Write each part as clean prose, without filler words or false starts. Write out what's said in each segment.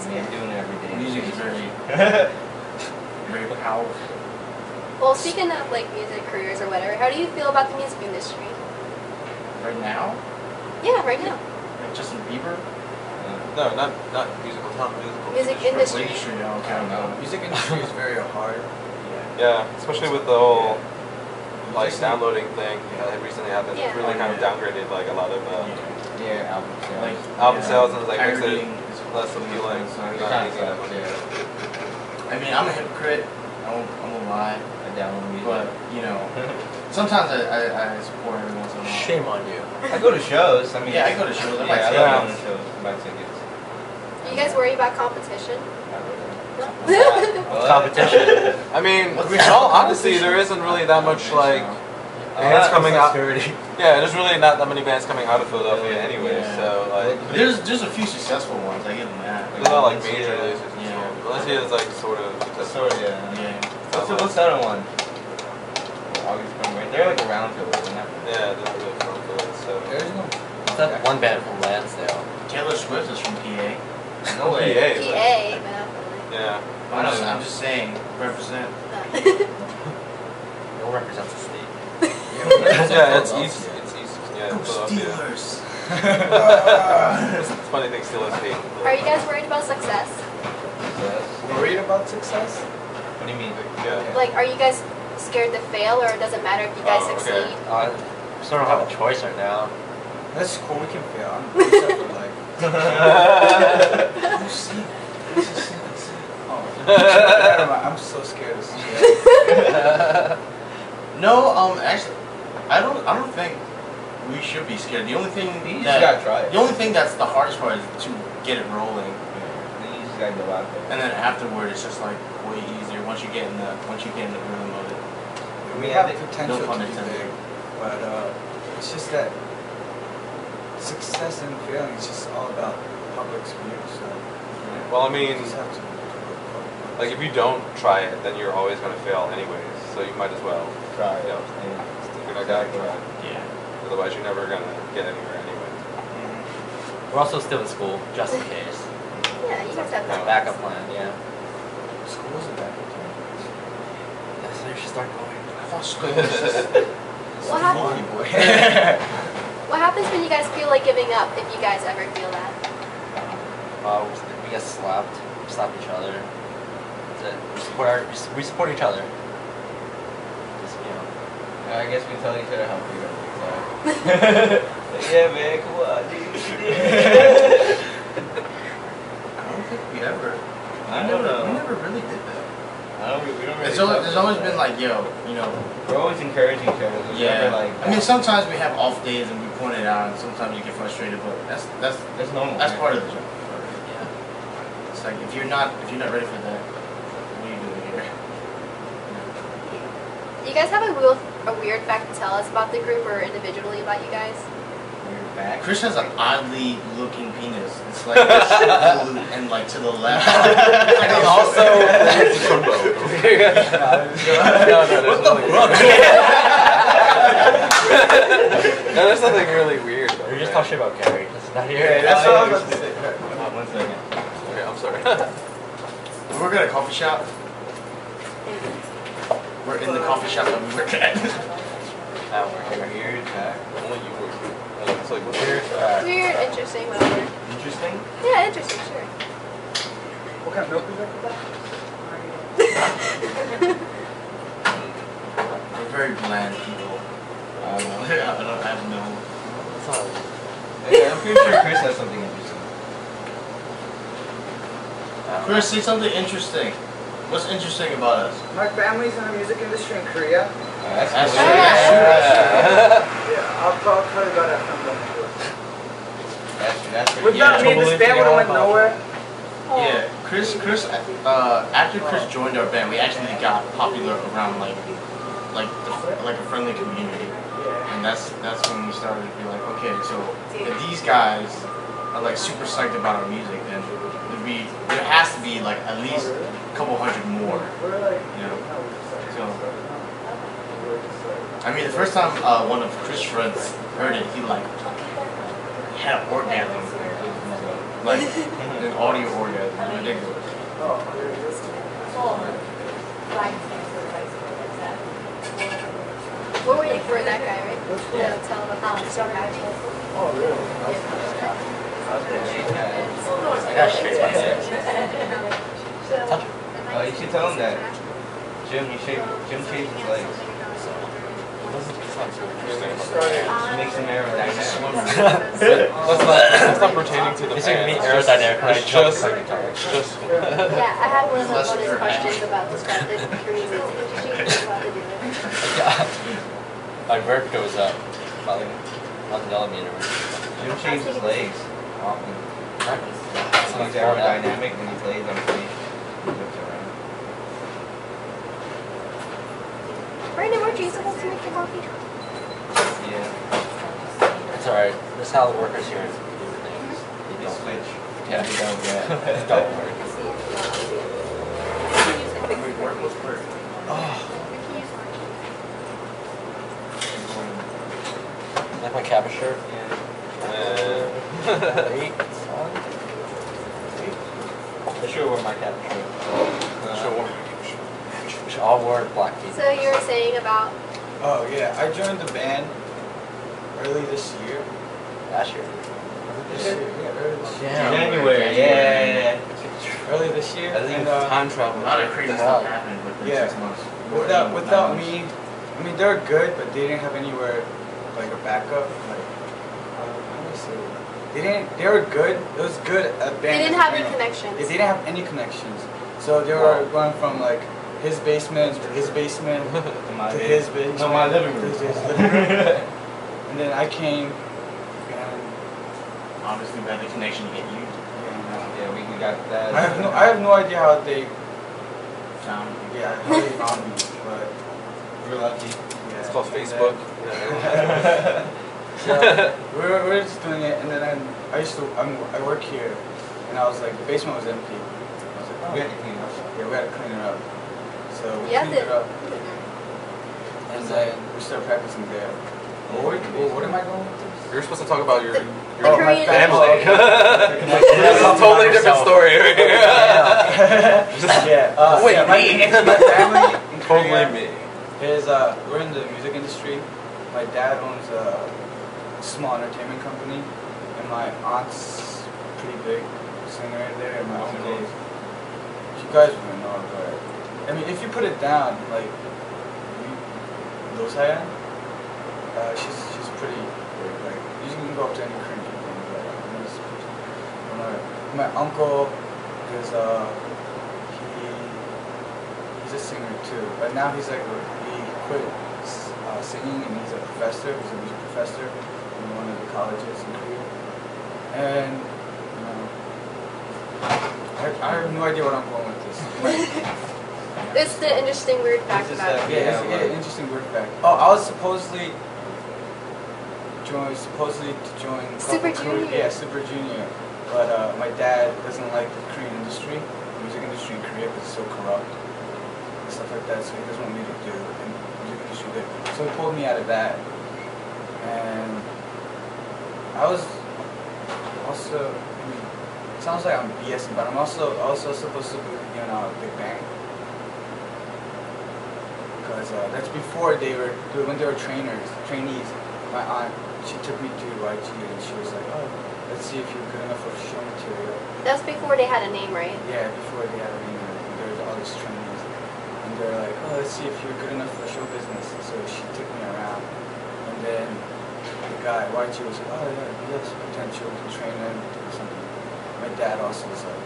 mean, doing it every day. Music is very, very powerful. Well, speaking of like music careers or whatever, how do you feel about the music industry? Right now? Yeah, right now. Like Justin Bieber? No, not musical, not musical. Music industry. Okay, I don't know. Music industry is very hard. Yeah, especially with the whole like downloading thing that recently happened. It's really kind of downgraded like a lot of album sales. Like, album sales and like makes it pirating less appealing. So you're not making that money. I mean, I'm a hypocrite. I won't lie. I download music. But, you know, sometimes I support every once in a while. Shame on you. I go to shows. I mean, Yeah, I go to shows. I I buy love going tickets. to shows. I buy tickets. Do you guys worry about competition? Competition. I mean, in all honesty, there isn't really that much like bands coming out. Yeah, there's really not that many bands coming out of Philadelphia anyway. So like, there's a few successful ones. I give them that. there's not like major releases. Yeah. Valencia is like sort of successful. Sort of, yeah. Yeah. What's the other one? August Spring Break. They're like around Philly, isn't that? Yeah, they're really from Philly. So There's no. That one band from Lansdale. Taylor Swift is from PA. No way. PA. PA, but not really. Yeah. I'm just saying, represent. It represents the state. Yeah, it's east. It's east. Yeah, Go Philadelphia. Steelers! It's funny thing Steelers hate. Are you guys worried about success? Worried about success? What do you mean? Yeah. Like, are you guys scared to fail, or it doesn't matter if you guys Oh, okay. succeed? We sort of have a choice right now. That's cool, we can fail. I'm except for like. You see? Oh. I'm so scared to see that. No, actually, I don't think we should be scared. The only thing You just gotta try it. the only thing that's the hardest part is to get it rolling, You just gotta go out there. and then afterward it's just like way easier once you get in the rhythm of it. We have potential No pun to be intended. big, but it's just that success and failing is just all about public's view. So Well, I you mean, just have to like if you don't try it, then you're always gonna fail anyways. So you might as well. Try it. You know, Yeah. you're not gonna try. Yeah. Otherwise, you're never gonna get anywhere anyway. We're also still in school, just in case. Yeah, you guys have that. Backup plan, yeah. school's a bad That's where you should start going. I thought school was just What happens? boy. What happens when you guys feel like giving up? If you guys ever feel that? We get slapped. We slap each other. That's it. We support each other. Just, you know. I guess we tell each other how we are. Yeah, man, come on, dude. I don't think we ever. I don't know. We never really did that. We don't really There's always been like, yo, you know. we're always encouraging each other. We're Yeah. never like, I mean, sometimes we have off days and we point it out, and sometimes you get frustrated, but that's normal. that's man. part of the job. Yeah. It's like if you're not ready for that, what are you doing here? Do you guys have a weird fact to tell us about the group or individually about you guys? We're back. Chris has an oddly looking penis. It's like this and like to the left. And also, it's from both. No, there's nothing. No, there's nothing really weird. We're just talking about Gary. That's not here. Yeah, that's what I was about to say. One second. Okay, I'm sorry. We work at a coffee shop. We're in the coffee shop that we work at. Weird fact. Only you work. It's like Weird fact. Weird, interesting, whatever. Interesting? Yeah, interesting, sure. What kind of milk is that? We're very bland people. I have no. Yeah, I'm pretty sure Chris has something interesting. Chris, say something interesting. What's interesting about us? My family's in the music industry in Korea. That's That's cool. true. Yeah, I'll tell you about that sometime. That's With that, me and this band would have went nowhere. Yeah, Chris. After Chris joined our band, we actually got popular around like a friendly community, and that's when we started to be like, okay, so if these guys are like super psyched about our music, then there has to be like at least a couple hundred more, you know. So I mean, the first time one of Chris' friends heard it, he had an orgasm. like an audio orgasm. Ridiculous. What were you for that guy, right? Yeah, tell him about the story. Oh, really? I got straight by there. Oh, you should tell him that. Jim shaves his legs. He makes them aerodynamic. That's not pertaining to the It's like me fans. aerodynamic. Right? It's just. Yeah, I had one of those bonus questions about the stuff that Koreans teach about to do it. Yeah. My vert goes up by like 1 millimeter. Jim shaves his legs often. So he's aerodynamic when he plays on stage. He looks around. Brandon, weren't you supposed to make your coffee? Yeah. It's alright. That's how the workers here do things. They switch. Yeah. They don't, yeah. It don't work. Like my Kappa shirt. I should wear my Kappa shirt. We should all wear black feet. So you were saying about Oh, yeah. I joined the band early this year. Last year. This year, yeah, early this year. Yeah. January, yeah. Early this year. I think And, time travel. A lot of crazy stuff happened within Yeah. 6 months. without me, I mean, they're good, but they didn't have anywhere, like, a backup. Like, how do I say it? They were good. It was good at band. they didn't have any Yeah, connections. they didn't have any connections. So they were going from, like, his basement to his basement To my to bed. his basement. No, my living room. To his living room. And then I came, and Obviously, we had the connection to get you. Yeah, we got that. I have no idea how they Found how they found me, but We're lucky. yeah. It's called And Facebook. then- So we're just doing it, and then I work here, and I was like, the basement was empty. I was like, We had to clean up. yeah, we had to clean it up. So we Yeah, cleaned it up, Mm-hmm. and then we started practicing there. What am I going with this? You're supposed to talk about your Oh, my Korean family. That's a totally different story right here. Yeah. Wait, yeah, my family in Totally Korea me. is we're in the music industry. My dad owns a small entertainment company, and my aunt's pretty big singer there, and my uncle. You guys wouldn't know, but I mean, if you put it down, like Losayan, she's pretty big. Like you can go up to any Korean people and be like, "Oh, this person." My uncle is he's a singer too, but now he's like he quit singing, and he's a professor. He's a music professor in one of the colleges in Korea, and you know, I have no idea what I'm going with this. It's the interesting weird fact This is, about it. Yeah, it's interesting weird fact. Oh, I was supposedly to join Super Korea- Junior. Yeah, Super Junior. But my dad doesn't like the Korean industry, the music industry in Korea, because it's so corrupt and stuff like that. So he doesn't want me to do the music industry there. So he pulled me out of that, and I was also. I mean, it sounds like I'm BSing, but I'm also supposed to be on Big Bang. Because that's before when they were trainees. My aunt, she took me to YG, and she was like, "Oh, let's see if you're good enough for show material." That's before they had a name, right? Yeah, before they had a name, and there was all these trainees, and they're like, "Oh, let's see if you're good enough for show business." So she took me around, and then the guy YG was like, "Oh yeah, he has potential to train him or something." My dad also was like,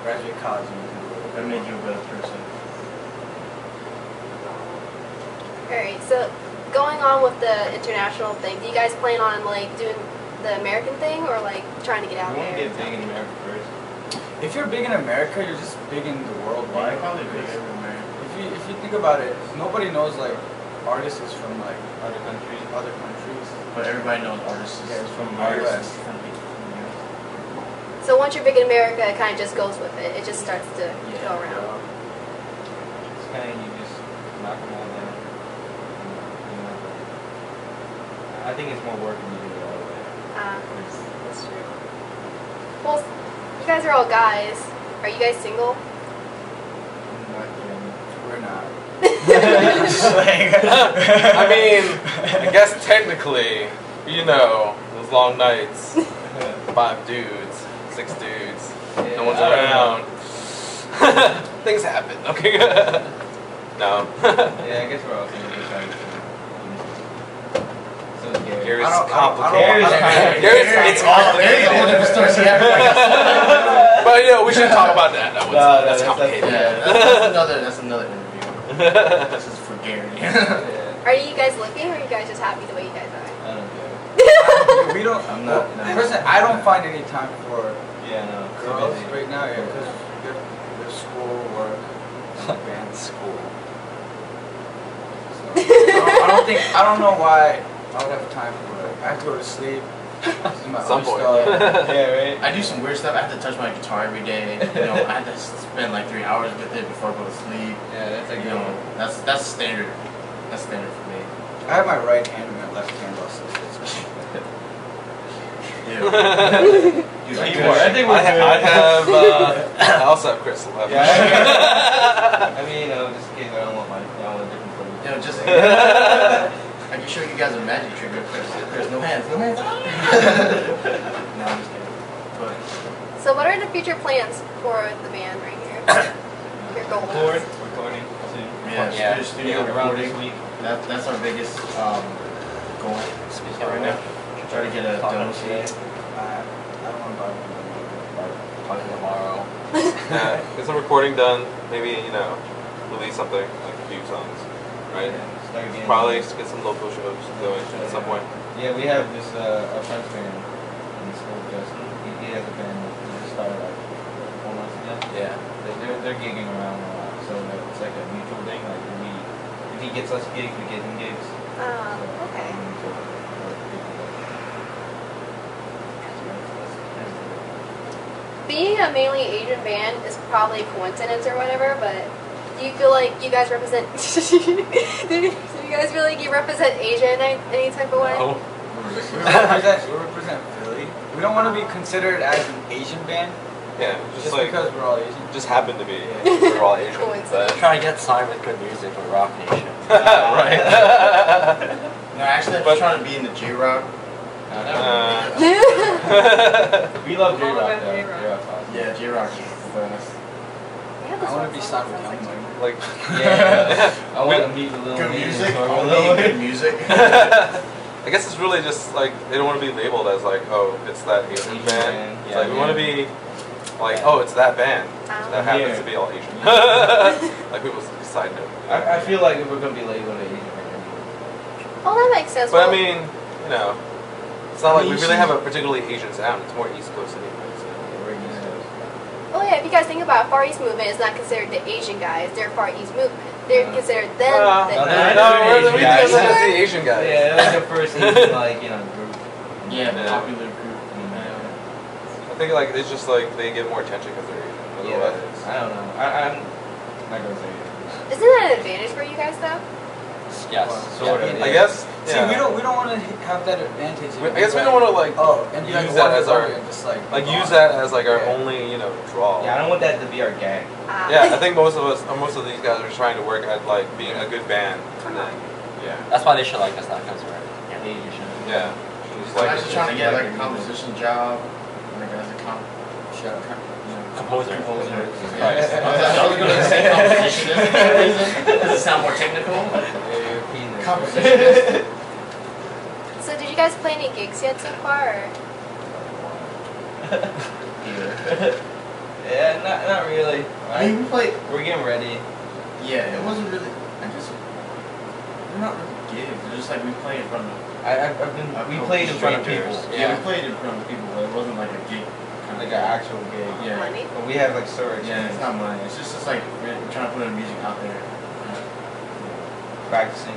"Graduate college, and you can do it." That made you a better person. Alright, so going on with the international thing, do you guys plan on like doing the American thing or like trying to get out We want to there? get big in America first. If you're big in America, you're just big in the world. Why? Right? Probably big everywhere. If you think about it, nobody knows like artists is from like Other countries. other countries. But everybody knows artists is Yeah, it's from artists. US. So once you're big in America, it kind of just goes with it. It just starts to go around. It's kind of, you just knock them all down. You know. I think it's more work than you do it all the way. Uh, It's That's true. Well, you guys are all guys. Are you guys single? We're not. I mean, I guess technically, you know, those long nights, 5 dudes, 6 dudes, no one's around. Things happen. Okay. No. Yeah, I guess we're all single. So Gary. Gary's I don't- complicated. Gary's It's complicated. But you know, we shouldn't talk about that. That one's, No, that's that's complicated. That's another interview. This is for Gary. Yeah, Are you guys looking, or are you guys just happy the way you guys are? I don't care. We don't. I'm not. Personally, I don't find any time for Yeah, no. girls right now. Yeah, because there's school, work, band. School. So, I don't know why I would have time for it. I have to go to sleep. Do my Some other point. stuff. Yeah, right. I do some weird stuff. I have to touch my guitar every day. You know, I have to spend like 3 hours with it before I go to sleep. Yeah, that's like You know, that's standard. That's standard for me. I have my right hand and my left hand also. Yeah. I think we're I have. I also have Chris left. Yeah. I mean, just in case I don't want a different place. You know, just I can show you guys a magic trick. There's no hands, no hands. No, I'm just kidding. But So what are the future plans for the band right here? Your goals? Recording soon. yeah, studio Around recording. this week. That's our biggest goal Speaking right now. Try to get a demo sheet. I don't want to buy one. Talking tomorrow. Yeah, get some recording done. Maybe, you know, release something, like a few songs, right? Start getting. Probably get some local shows going at some point. Yeah, we have this our friend's band in school. Justin. He has a band. He just started like 4 months ago. Yeah. They're gigging around a lot, so it's like a mutual thing. Like if he gets us gigs, we get him gigs. Okay. Being a mainly Asian band is probably a coincidence or whatever, but do you feel like you guys represent? do you guys feel like you represent Asia in any type of way? Oh. We represent Philly. We don't want to be considered as an Asian band Yeah, just just like, because we're all Asian. just happen to be. We're all Asian. Coincidence. Trying to get signed with good music with Rock Nation. Right. No, actually, I'm just trying to be in the J-Rock. We love J-Rock All about though. J-Rock. J-Rock's awesome. Yeah, J-Rock is best. I want to be signed with Young Money. Like, Yeah. I want to meet with Lil Good Wayne and music, tour with only Lil good Wayne. music. I guess it's really just like they don't want to be labeled as like, oh, it's that Asian Asian band. band. It's Yeah, like we want to yeah. be like, oh, it's that band that happens Yeah. to be all Asian. Like people's side note. I feel like if we're gonna be labeled Asian, we're gonna be. Oh, that makes sense. But I Well, mean, you know, it's not like we really have a particularly Asian sound. It's more East Coast anyway. So. We're East Coast. well, yeah. If you guys think about it, Far East movement is not considered the Asian guys; they're Far East movement. They're considered them. no, the they're- we Asian just guys. the Asian guys. Yeah, that's the first Asian like group. Yeah, Yeah. popular group. I think like it's just like they get more attention because they're Asian. Yeah, Otherwise, I don't know. I'm not gonna say it. Isn't that an advantage for you guys, though? Yes. Sort of. I guess. See, Yeah. we don't want to have that advantage. I guess we don't want to like and be like use that as our and just like use that as like our Yeah. only draw. Yeah, I don't want that to be our gag. Yeah, I think most of these guys are trying to work at like being a good band, and then That's why they should like us now, because we're Asian. yeah, just I'm like actually trying to get like a composition job. Like as a shut up. composer. composer. I was gonna say compositionist. Does it sound more technical? Compositionist. So, did you guys play any gigs yet so far? Or? Yeah, not really. I mean, we played. We're getting ready. Yeah, it wasn't really. They're not really gigs. They're just like we played in front of. We played in front of people. Yeah, we played in front of people, but it wasn't like a gig. Like an actual gig. Yeah. Money? But we have like storage. Yeah, it's not money. It's just like we're trying to put our music out there. Practicing